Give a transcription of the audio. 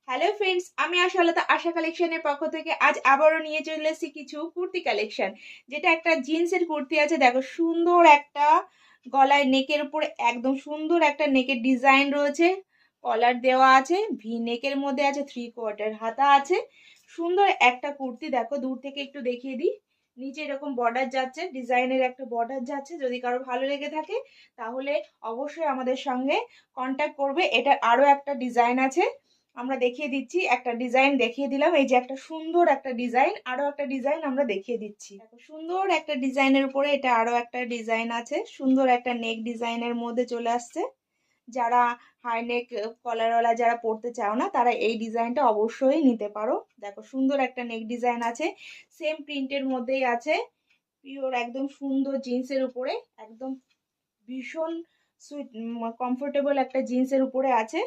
Hello friends, আমি আশালতা আশা কালেকশনের পক্ষ থেকে আজ আবারও নিয়ে চলে এসেছি কিছু কুর্তি কালেকশন। যেটা একটা জিন্সের কুর্তি আছে, দেখো সুন্দর একটা গলায় নেকের উপরে একদম সুন্দর একটা নেকের ডিজাইন রয়েছে, কলার দেওয়া আছে, ভি নেকের মধ্যে আছে, 3/4 হাতা আছে। সুন্দর একটা কুর্তি, দেখো দূর থেকে একটু দেখিয়ে দিই। নিচে এরকম বর্ডার যাচ্ছে, ডিজাইনের একটা বর্ডার যাচ্ছে। যদি কারো ভালো লেগে থাকে তাহলে অবশ্যই আমাদের সঙ্গে কন্ট্যাক্ট করবে। এটার আরো একটা ডিজাইন আছে, আমরা দেখিয়ে দিচ্ছি। একটা ডিজাইন দেখিয়ে দিলাম, এই যে একটা সুন্দর একটা ডিজাইন, আরো একটা ডিজাইন আমরা দেখিয়ে দিচ্ছি। দেখো সুন্দর একটা ডিজাইনের উপরে এটা আরো একটা ডিজাইন আছে, সুন্দর একটা নেক ডিজাইনের মধ্যে চলে আসছে। যারা হাই নেক কলারওয়ালা যারা পরতে চাও না, তারা এই ডিজাইনটা অবশ্যই নিতে পারো। দেখো সুন্দর একটা নেক ডিজাইন আছে, সেম প্রিন্টের মধ্যেই আছে, পিওর একদম সুন্দর জিন্সের উপরে, একদম ভীষণ সুইট কমফোর্টেবল একটা জিন্সের উপরে আছে।